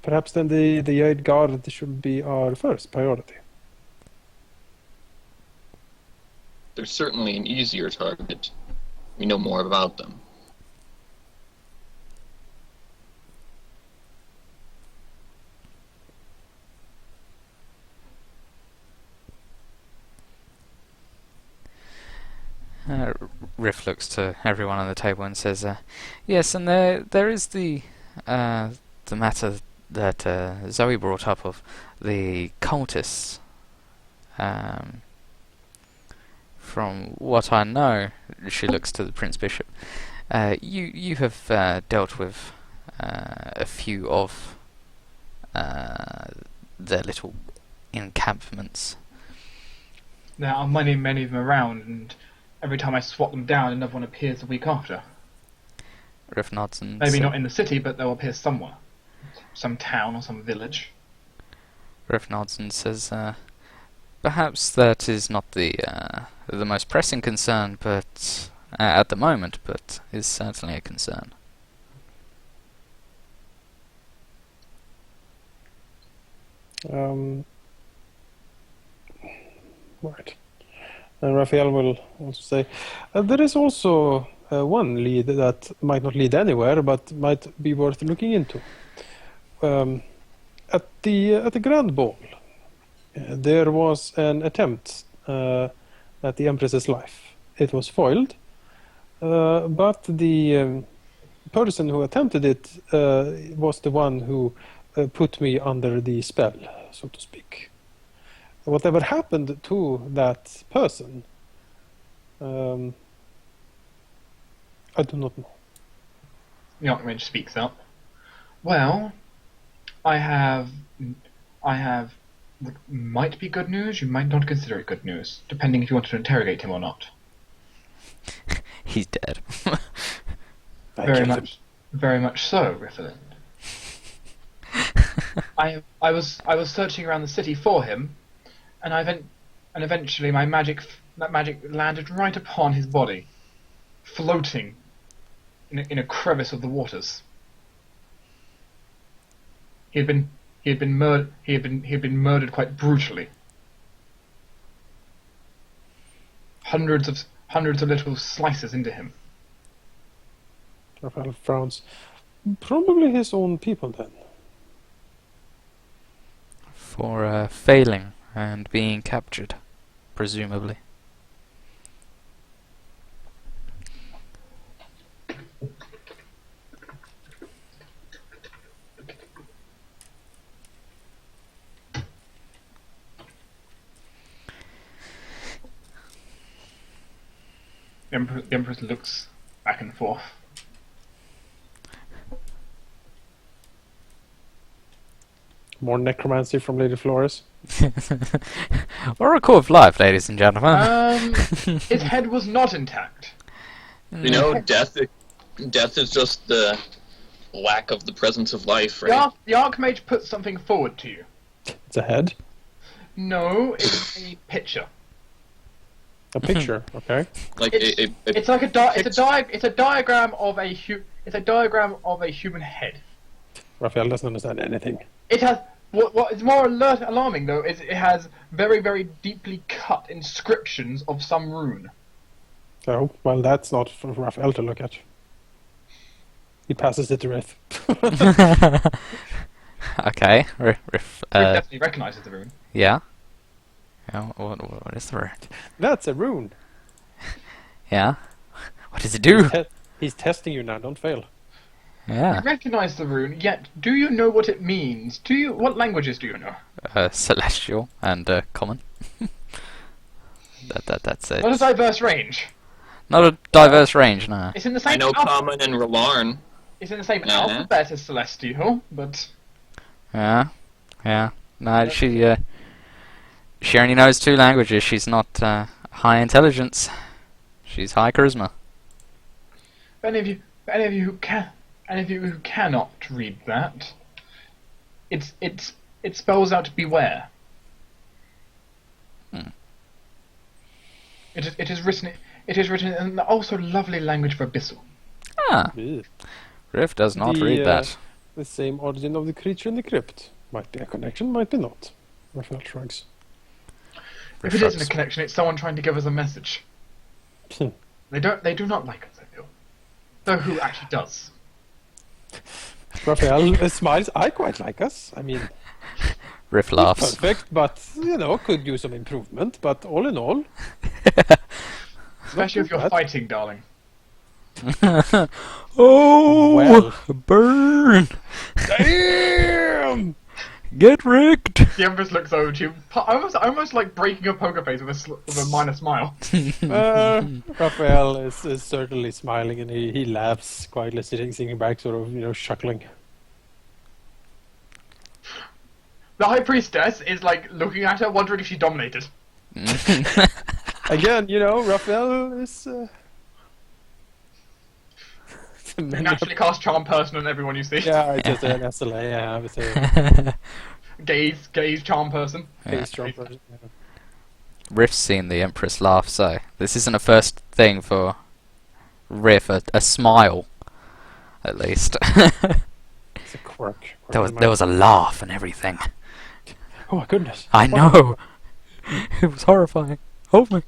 Perhaps then the Aid Guard should be our first priority. They're certainly an easier target. We know more about them. Riff looks to everyone on the table and says, "Yes, and there is the matter that Zoe brought up of the cultists. From what I know," she looks to the Prince Bishop. You have dealt with a few of their little encampments." There are many of them around, and every time I swat them down, another one appears the week after. Riff nods and Maybe not in the city, but they'll appear somewhere. Some town or some village. Riff nods and says, "Perhaps that is not the most pressing concern, but at the moment, but is certainly a concern." Right. And Raphael will also say, there is also one lead that might not lead anywhere, but might be worth looking into. At the Grand Ball, there was an attempt at the Empress's life. It was foiled, but the person who attempted it was the one who put me under the spell, so to speak. Whatever happened to that person, I do not know. The Archmage speaks up. Well, I have what might be good news. You might not consider it good news, depending if you want to interrogate him or not. He's dead. Very much so, Rifflin. I was searching around the city for him, and eventually my magic landed right upon his body, floating in a crevice of the waters. He had been murdered quite brutally. Hundreds of little slices into him. Raphael frowns. Probably his own people then. For failing and being captured, presumably. The Empress looks back and forth. More necromancy from Lady Flores. Oracle of Life, ladies and gentlemen. His head was not intact. You know, death is just the lack of the presence of life, right? The Archmage put something forward to you. It's a head? No, it's a picture. A picture, okay. Like it's like a diagram of a human head. Raphael doesn't understand anything. It has what is more alarming though is it has very, very deeply cut inscriptions of some rune. Oh, well, that's not for Raphael to look at. He passes it to Riff. Okay. Riff definitely recognises the rune. Yeah. What is the rune? That's a rune. Yeah. What does it do? He's testing you now, don't fail. Yeah. You recognise the rune, yet do you know what it means? What languages do you know? Celestial and common. That's it. Not a diverse range. Not a diverse range, no. It's in the same I know common and Ralarn. It's in the same alphabet as Celestial, but Yeah. No, she only knows 2 languages. She's not high intelligence. She's high charisma. Any of you who cannot read that, it spells out beware. It is written in an also lovely language for Abyssal. Ah. Riff does not read that. The same origin of the creature in the crypt. Might be a connection, might be not. Raphael shrugs. If it isn't a connection, it's someone trying to give us a message. They do not like us, I feel. Though who actually does? Raphael smiles. I quite like us. I mean, Riff laughs. perfect, but could use some improvement. But all in all, Especially if you're fighting, darling. Oh, Well. burn! damn. Get wrecked! The Empress looks over to you, almost like breaking a poker face with a minor smile. Raphael is certainly smiling, and he laughs quietly, sitting back, sort of chuckling. The High Priestess is like looking at her, wondering if she dominated. Again, Raphael is. You naturally cast Charm Person on everyone you see. Yeah, just an SLA. Yeah, I would say. Gaze Charm Person. Face strong person, yeah. Riff's seen the Empress laugh, so this isn't a first thing for Riff. A smile, at least. It's a quirk. There was a laugh and everything. Oh my goodness! I know. It was horrifying. Hold me.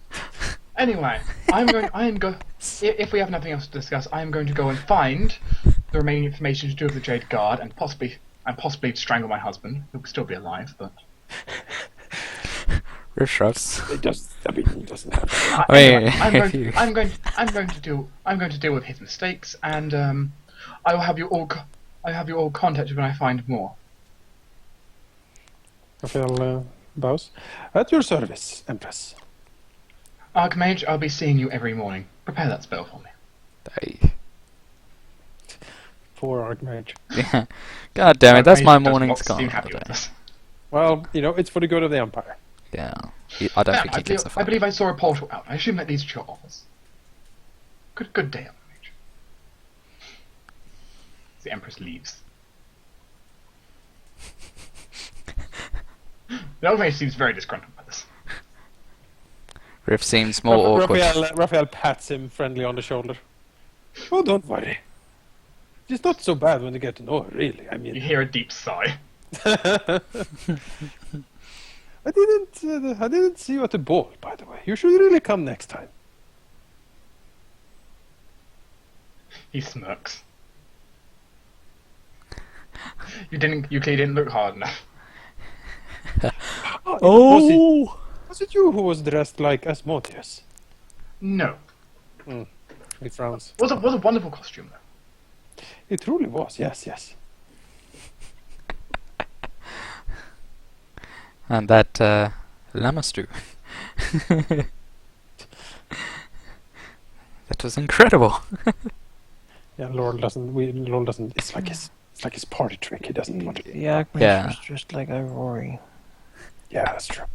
Anyway, if we have nothing else to discuss, I am going to go and find the remaining information to do with the Jade Guard and possibly strangle my husband, who will still be alive, but... Riff shrugs. He doesn't have. I Anyway, mean, I'm going to deal with his mistakes, and I will have you all contacted when I find more. Raphael bows. At your service, Empress. Archmage, I'll be seeing you every morning. Prepare that spell for me. Hey. Poor Archmage. Yeah. God damn it, that's my Archmage does morning's not gone. seem happy for the with day. this. Well, it's for the good of the Empire. Yeah. I don't Ma'am, think he gives a I fuck. believe I saw a portal out. I assume that leads to your office. Good day, Archmage. The Empress leaves. The Archmage seems very disgruntled by this. Riff seems more awkward. Raphael pats him friendly on the shoulder. Oh, don't worry. It's not so bad when you get to know her, really. I You mean, hear a deep sigh. I didn't see you at the ball, by the way. You should really come next time. He smirks. You clearly didn't look hard enough. Oh! Was it you who was dressed like Asmodeus? No. He frowns. Was a wonderful costume though. It truly was, yes. And that, llama stew. That was incredible. Yeah, Lord doesn't. It's like his party trick. He doesn't want to. Yeah, Archmage Yeah. was just like Rory. Yeah, that's true.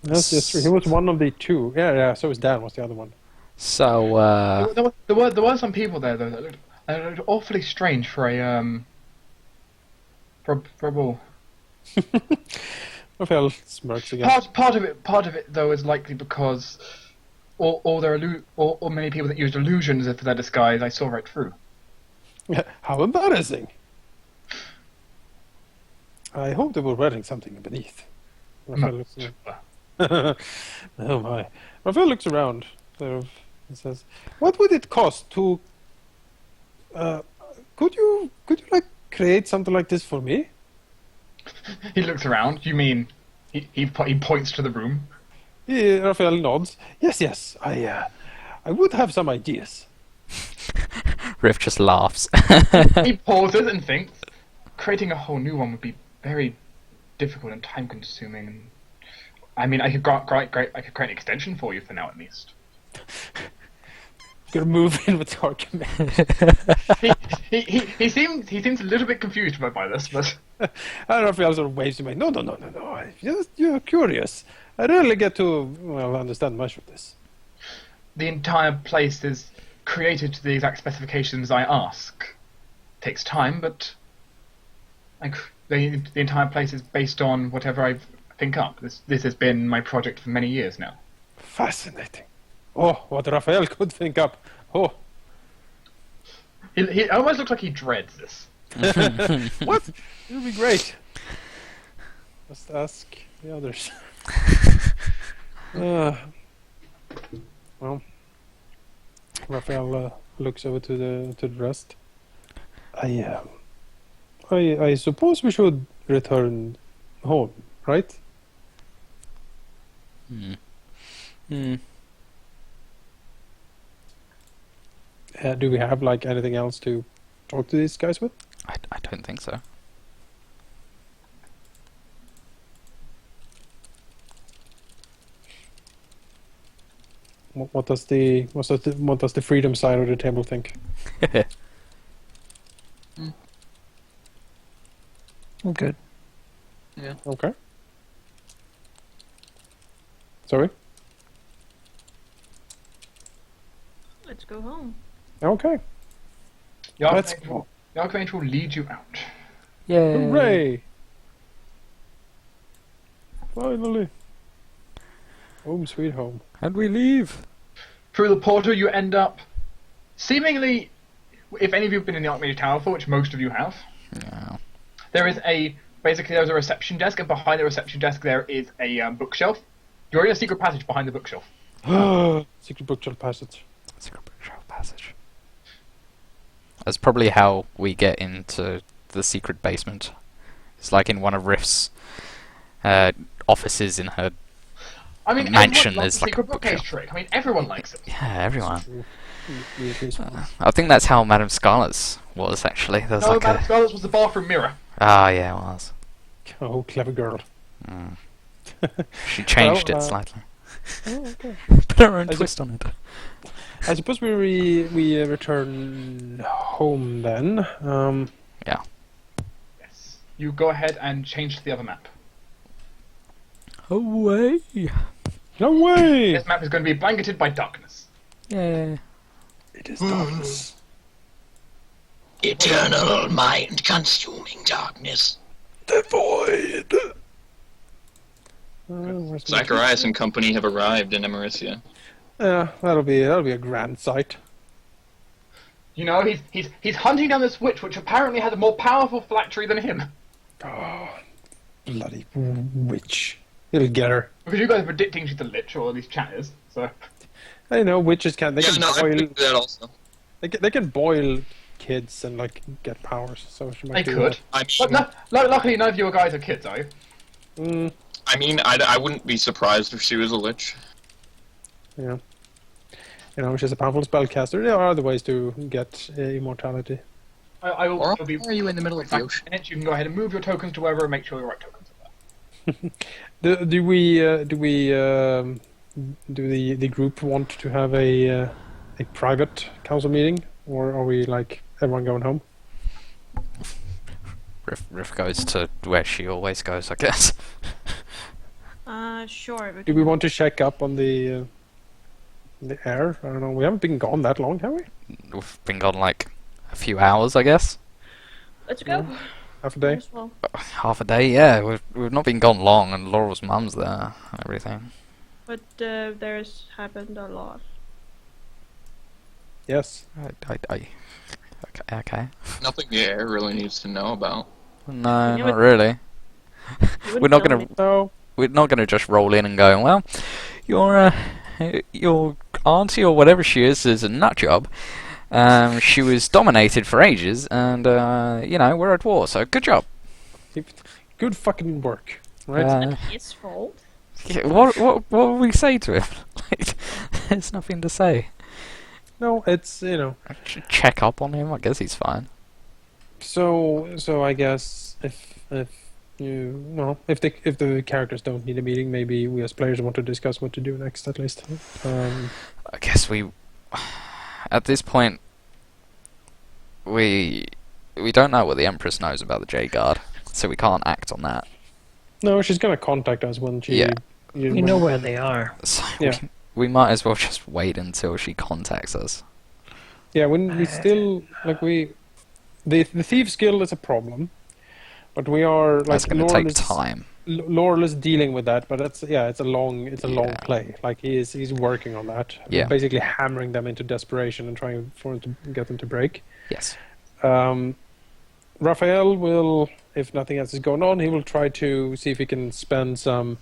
That's true. He was one of the two. Yeah. So his dad was the other one. So, There were some people there though that looked awfully strange for a ball. Raphael smirks again. Part of it though is likely because all many people that used illusions for their disguise I saw right through. How embarrassing! I hope they were wearing something beneath. Raphael looks oh my! Raphael looks around. Sort of, and says, "What would it cost to? Could you like create something like this for me?" He looks around. You mean he points to the room? Raphael nods. Yes. I would have some ideas. Riff just laughs. He pauses and thinks. Creating a whole new one would be very difficult and time-consuming. I mean, I could create an extension for you for now, at least. Gonna move in with the argument. He seems a little bit confused by this, but And Raphael sort of waves him. No. You're curious. I rarely get to understand much of this. the entire place is created to the exact specifications I ask. Takes time, but like the entire place is based on whatever I think up. This has been my project for many years now. Fascinating. Oh, what Raphael could think up. Oh, He almost looks like he dreads this. What? It'll be great. Just ask the others. Well, Raphael looks over to the rest. I suppose we should return home, right? Do we have like anything else to talk to these guys with? I don't think so. What does the freedom side of the table think? I'm good. Yeah. Okay. Sorry? Let's go home. Okay. The Let's Archmage will lead you out. Yay! Hooray! Finally. Home sweet home. And we leave. Through the portal, you end up seemingly, if any of you have been in the Archmage Tower before, which most of you have, No. there's a reception desk, and behind the reception desk there is a bookshelf. You're in a secret passage behind the bookshelf. Secret bookshelf passage. Secret bookshelf passage. That's probably how we get into the secret basement. It's like in one of Riff's offices in her. I mean, Mansion, everyone there's loves the like a secret bookcase bookshelf. trick. I mean, everyone likes it. Yeah, everyone. Yeah. I think that's how Madame Scarlet's was actually. There's No, like Madame a. Scarlet's was the bathroom mirror. Ah, yeah, it was. Oh, clever girl. She changed Well, it slightly. Oh, okay. Put her own I twist on it. I suppose we return home then. Yeah. Yes. You go ahead and change to the other map. Away. No way! This map is going to be blanketed by darkness. Yeah. It is darkness. Eternal mind-consuming darkness. The void. Where's my Zacharias and company have arrived in Emerisia. Yeah, that'll be a grand sight. You know, he's hunting down this witch, which apparently has a more powerful phylactery than him. Oh, bloody witch! It'll get her. Because you guys are predicting she's a lich, or at least chat is. So I know witches can. They Yeah, can no, I boil. believe that also. They can boil kids and like get powers. So she might they do could. I But mean, luckily, none of you guys are kids, are you? that. I wouldn't be surprised if she was a lich. Yeah. You know, she's a powerful spellcaster. There are other ways to get immortality. I will. Or I'll be are you in the middle of the back ocean? in a minute. You can go ahead and move your tokens to wherever and make sure the right tokens are there. Do the group want to have a private council meeting, or are we like everyone going home? Riff goes to where she always goes, I guess. Sure. Do we want to check up on the air? I don't know. We haven't been gone that long, have we? We've been gone like a few hours, I guess. Let's go. Half a day. As well. Half a day, yeah. We've not been gone long, and Laurel's mum's there and everything. But there's happened a lot. Yes. Okay. Nothing the air really needs to know about. No, You not would- really. You We're wouldn't not tell gonna. me. No. We're not gonna just roll in and go, well, your auntie or whatever she is a nut job. She was dominated for ages, and we're at war. So good job. Good fucking work. Right. Not his fault. What will we say to him? Like, there's nothing to say. No, it's Check up on him. I guess he's fine. So I guess if the characters don't need a meeting, maybe we as players want to discuss what to do next at least. I guess we, at this point, we don't know what the Empress knows about the J-Guard, so we can't act on that. No, she's gonna contact us when she. Yeah. We know where they are. So Yeah. we might as well just wait until she contacts us. Yeah, when we still the Thieves Guild is a problem, but we are like That's going to Laurel take is, time. Laurel is dealing with that, but it's a long Yeah. play. Like he's working on that. Yeah. Basically hammering them into desperation and trying to get them to break. Yes. Raphael will, if nothing else is going on, he will try to see if he can spend some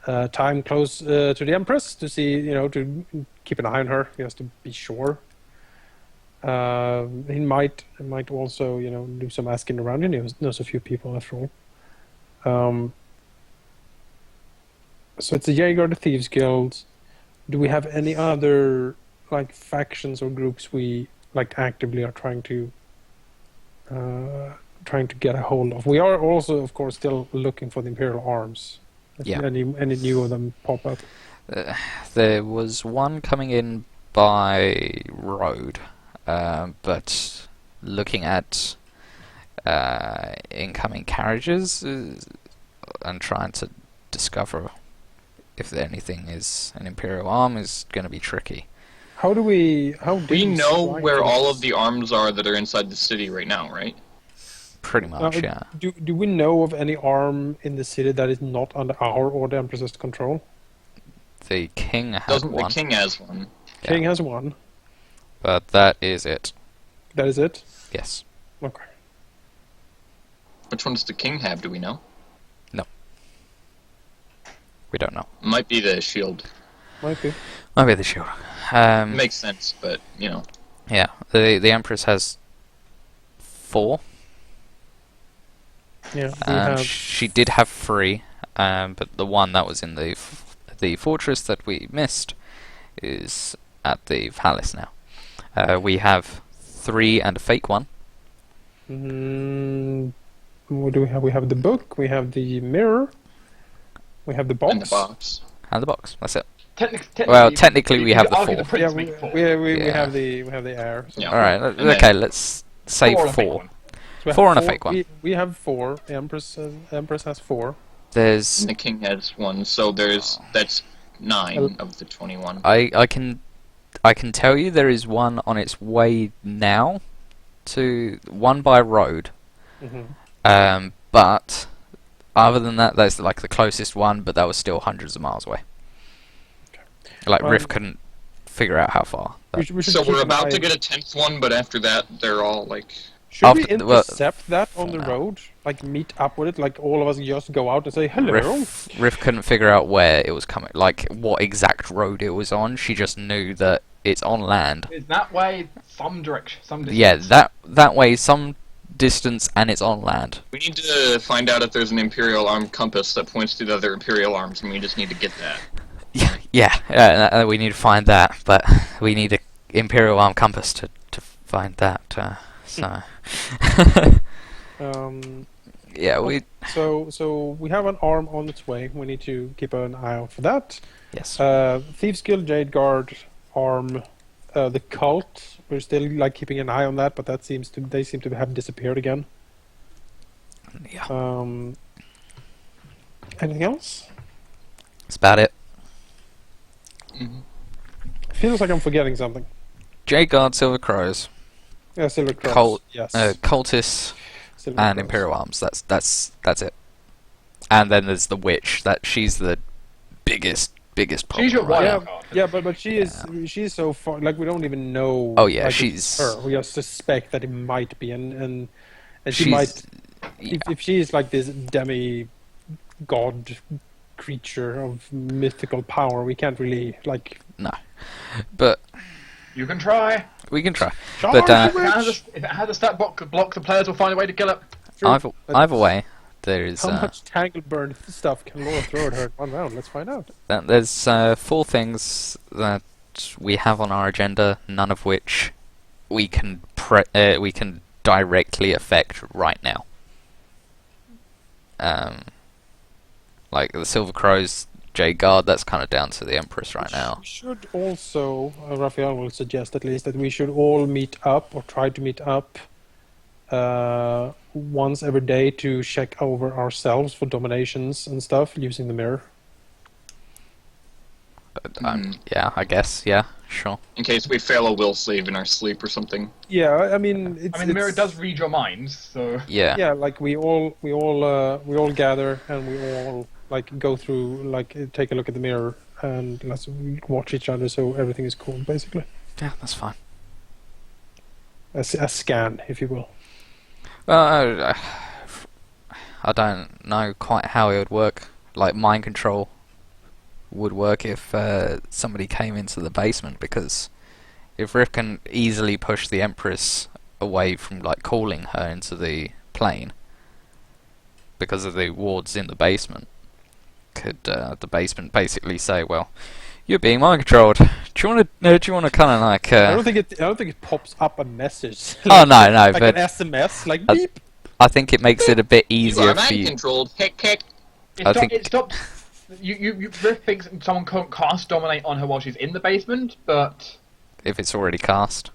time close to the Empress to see, to keep an eye on her. He has to be sure. He might also, do some asking around. He knows a few people after all. So it's the Jaeger, the Thieves Guild. Do we have any other factions or groups we actively are trying to get a hold of? We are also, of course, still looking for the Imperial Arms. Yeah. Any new of them pop up? There was one coming in by road, but looking at incoming carriages and trying to discover if anything is an Imperial arm is going to be tricky. How do we know where all of the arms are that are inside the city right now, right? Pretty much, yeah. Do we know of any arm in the city that is not under our or the Empress's control? The king has one. The king has one. King has one. But that is it. That is it? Yes. Okay. Which one does the king have, do we know? No. We don't know. Might be the shield. Might be. Might be the shield. Makes sense, but, Yeah, the Empress has 4. Yeah, she did have 3, but the one that was in the fortress that we missed is at the palace now. We have 3 and a fake one. What do we have? We have the book, we have the mirror, we have the box. And the box. And the box, that's it. Technically, we have the 4. We have the air. So. Yeah. Alright, okay, let's say 4. So 4 and a fake one. We have 4. The Empress has 4. There's... And the king has 1, so that's 9 of the 21. I can tell you there is one on its way now to one by road. Mm-hmm. But other than that, that's the closest one, but that was still hundreds of miles away. Okay. Riff couldn't figure out how far. So we're about to get a 10th one, but after that, they're all Should we intercept that on the road? Meet up with it? All of us just go out and say hello? Riff couldn't figure out where it was coming, what exact road it was on. She just knew that it's on land. It's that way, some direction, some distance. Yeah, that way, some distance, and it's on land. We need to find out if there's an Imperial arm compass that points to the other Imperial arms, and we just need to get that. Yeah, we need to find that, but we need an Imperial arm compass to find that. So, yeah, we. So we have an arm on its way. We need to keep an eye out for that. Yes. Thieves Guild, Jade Guard, arm, the cult. We're still keeping an eye on that, but they seem to have disappeared again. Yeah. Anything else? That's about it. Mm-hmm. Feels like I'm forgetting something. Jade Guard, Silver Crows. Yeah, Silver Crows. Yes. Cultists Silver and Crows. Imperial Arms. That's it. And then there's the witch. She's the biggest problem. She's your right wild now. card. Yeah, but she's so far. We don't even know. Oh yeah, it's her. We just suspect that it might be, and she she's, might. Yeah. If she is this demi god creature of mythical power, we can't really No, but You can try. we can try. Charge But the witch! If it has a stat block, the players will find a way to kill it. Sure, either way, there is. How much Tangleburn stuff can Laura throw at her in one round? Let's find out. There's 4 things that we have on our agenda, none of which we can directly affect right now. Like the Silver Crows, Jade Guard, that's kind of down to the Empress right now. We should also, Raphael will suggest at least, that we should all meet up, or try to meet up, once every day to check over ourselves for dominations and stuff using the mirror. Yeah, I guess. Yeah, sure. In case we fail a will save in our sleep or something. Yeah, I mean, the mirror does read your minds, so. Yeah. Yeah, we all gather and we all go through, take a look at the mirror and let's watch each other so everything is cool, basically. Yeah, that's fine. a scan, if you will. Well, I don't know quite how it would work. Like mind control would work if somebody came into the basement, because if Rip can easily push the Empress away from like calling her into the plane because of the wards in the basement, could the basement basically say, "Well, you're being mind controlled. Do you want to kind of like?" I don't think it pops up a message. Oh no, like but an SMS, like beep. I think it makes it a bit You easier are for mind you. controlled. Heck, heck. It stops. You Riff thinks someone can't cast Dominate on her while she's in the basement, but If it's already cast.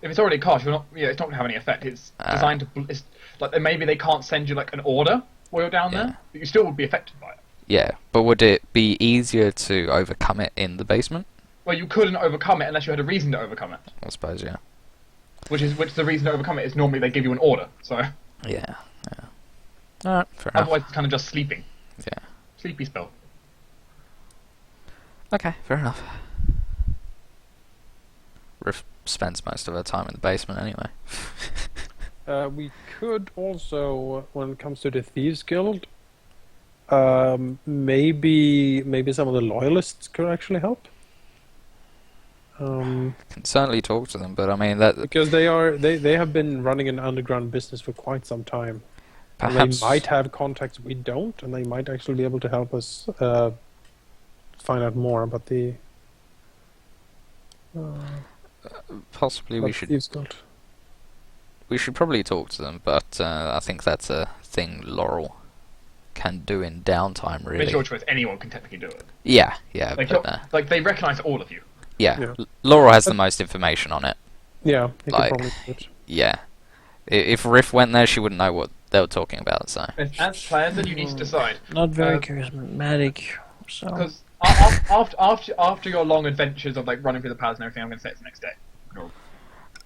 if it's already cast, you're not. Yeah, it's not going to have any effect. It's designed to. It's like maybe they can't send you like an order while you're down Yeah. there, but you still would be affected by it. Yeah, but would it be easier to overcome it in the basement? Well, you couldn't overcome it unless you had a reason to overcome it. I suppose, yeah. Which the reason to overcome it is normally they give you an order. So Yeah. Alright, fair enough. otherwise it's kind of just sleeping. Yeah. Sleepy spell. Okay, fair enough. Riff spends most of her time in the basement anyway. We could also, when it comes to the Thieves Guild, maybe some of the loyalists could actually help. Can certainly talk to them, but I mean that Because they have been running an underground business for quite some time. And perhaps they might have contacts we don't, and they might actually be able to help us find out more about the possibly we should Thieves Guild. probably talk to them, but I think that's a thing Laurel can do in downtime, really. It's your choice. Anyone can technically do it. Yeah, Like, but they recognise all of you. Yeah. Laurel has the most information on it. Yeah, he Like- could probably do it. Yeah. If Riff went there, she wouldn't know what they were talking about, so. As players, then you need to decide. Not very Um, charismatic. So Because after your long adventures of like running through the palace and everything, I'm going to say it's the next day.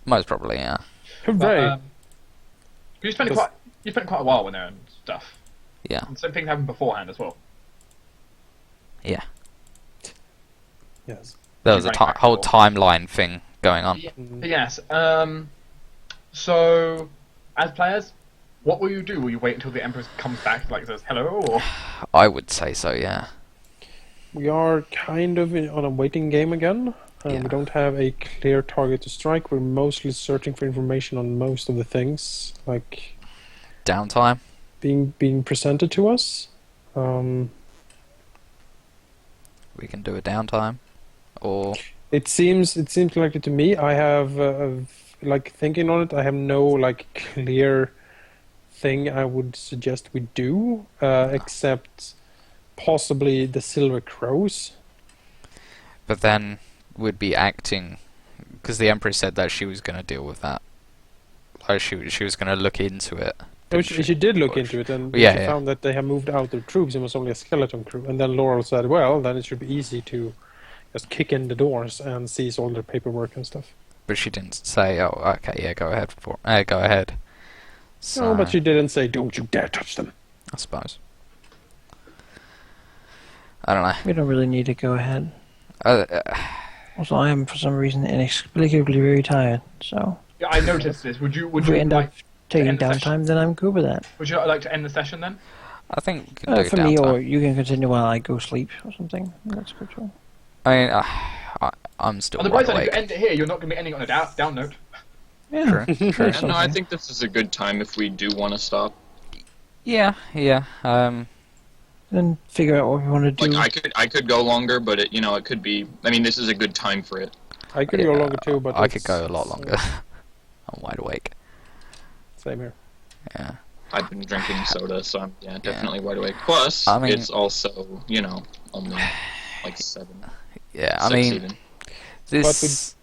Most probably, yeah. Hooray! You spent quite a while in there and stuff. Yeah. And some things happened beforehand as well. Yeah. Yes. There was a Running back and whole forth. timeline thing going on. Yes. So, as players, what will you do? Will you wait until the Empress comes back, like says hello, or I would say so, yeah. We are kind of on a waiting game again. Yeah. We don't have a clear target to strike. We're mostly searching for information on most of the things, like Downtime? being presented to us. We can do a downtime. Or It seems likely to me. I have like thinking on it. I have no like clear thing I would suggest we do, except possibly the Silver Crows. but then we'd be acting because the Empress said that she was going to deal with that. Like she was going to look into it. No, didn't she did look Or into it, and Yeah, she yeah. found that they have moved out their troops and was only a skeleton crew. And then Laurel said, "Well, then it should be easy to just kick in the doors and seize all their paperwork and stuff." But she didn't say, "Oh, okay, yeah, go ahead." Go ahead. So, No, but she didn't say, "Don't you dare touch them." I suppose. I don't know. we don't really need to go ahead. Uh, Also, I am for some reason inexplicably very tired. So yeah, I noticed this. Would you if we end like up taking end the session? downtime, then I'm good with that. would you like to end the session then? I think we can do For me, downtime. or you can continue while I go sleep or something. That's good too. I mean, I'm still On the wide bright side, if you awake. end it here, you're not going to be ending on a down note. Yeah. True, true. That's No, I something. think this is a good time if we do want to stop. Yeah. Then figure out what we want to do. Like I could go longer, but it could be. I mean, this is a good time for it. I could go Yeah, longer too, but I could it's- go a lot longer. I'm wide awake. Same here. Yeah. I've been drinking soda, so I'm definitely wide awake. Plus, I mean- it's also only like 7. Yeah. I 6 mean, even. this.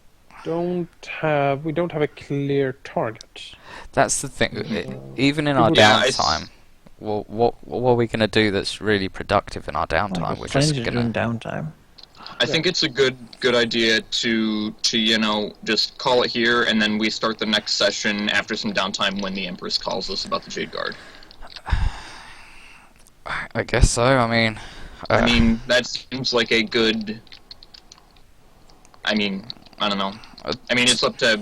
We don't have a clear target. That's the thing. Mhm. Even in our Yeah, it's- downtime, what are we gonna do that's really productive in our downtime? Like, We're plenty just to do gonna. in downtime. I think it's a good idea to just call it here, and then we start the next session after some downtime when the Empress calls us about the Jade Guard. I guess so. I mean. I mean, that seems like a good. I mean, I don't know. I mean, it's up to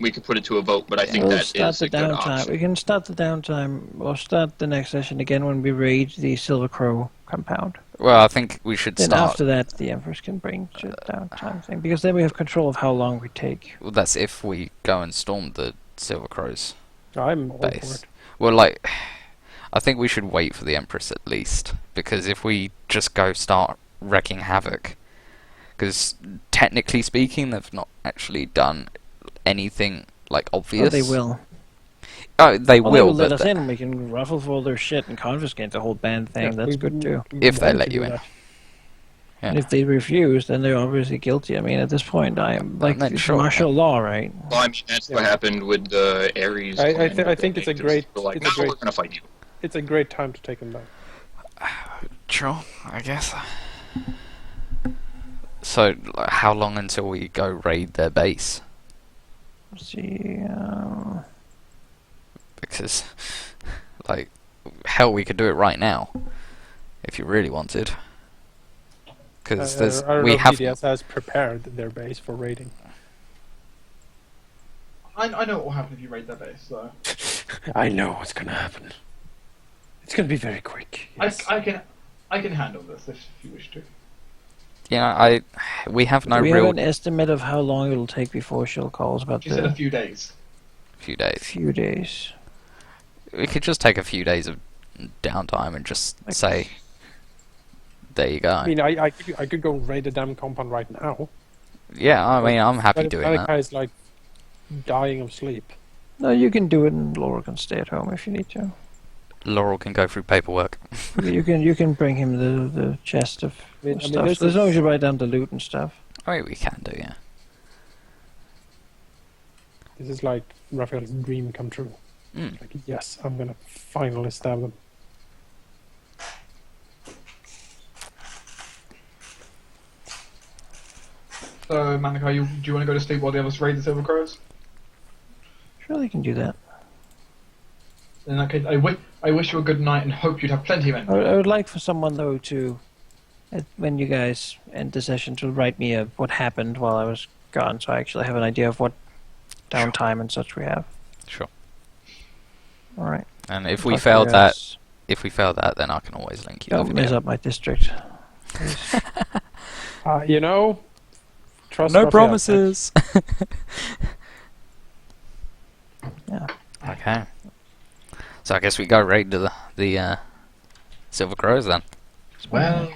we could put it to a vote, but I think We'll that start is the a good downtime. option. We can start the downtime, or start the next session again when we raid the Silver Crow compound. Well, I think we should Then start. after that, the Empress can bring the downtime thing, because then we have control of how long we take. Well, that's if we go and storm the Silver Crows I'm all for base. it. Well, like, I think we should wait for the Empress at least, because if we just go start wreaking havoc, because technically speaking, they've not actually done anything like obvious. Oh, they will. Oh, they Well, will, they will let but us in. We can ruffle for all their shit and confiscate the whole band thing. Yeah, That's good too. we If they want let to you do in. that. Yeah. And if they refuse, then they're obviously guilty. I mean, at this point, I am like then it's sure, martial law, right? Well, I mean, that's what Yeah. happened with the Ares. I clan think with it's a Just great- were like, it's no, a great- we're gonna fight you. It's a great time to take them down. Sure, I guess. So, like, how long until we go raid their base? Let's see. Because, like, hell, we could do it right now if you really wanted. Because there's I don't we know if have DDS has prepared their base for raiding. I know what will happen if you raid their base, so I know what's gonna happen. It's gonna be very quick. Yes. I can handle this if you wish to. we have no Do we real have an estimate of how long it'll take before she'll call us about She said a the few days. few days. few days? We could just take a few days of downtime and just Like- say, there you go. I mean, I could go raid the damn compound right now. Yeah, I mean, I'm happy But doing that that. guy's like dying of sleep. No, you can do it, and Laura can stay at home if you need to. Laurel can go through paperwork. You can bring him the chest of I mean, stuff. this As long is- as you write down the loot and stuff. I mean, we can do, yeah. This is like Raphael's dream come true. Mm. Like, yes, I'm gonna finally stab them. So, Manaki, do you want to go to sleep while the others raid the Silver Crows? Surely you can do that. In that case, I wish you a good night and hope you'd have plenty of I energy. would like for someone though to, when you guys end the session, to write me what happened while I was gone, so I actually have an idea of what downtime and such we have. Sure. All right. And if we Talk to failed you that, guys. then I can always link you. Don't the mess video. up my district. You know, trust No Raphael. promises. Yeah. Okay. So I guess we go raid to the Silver Crows then. Well.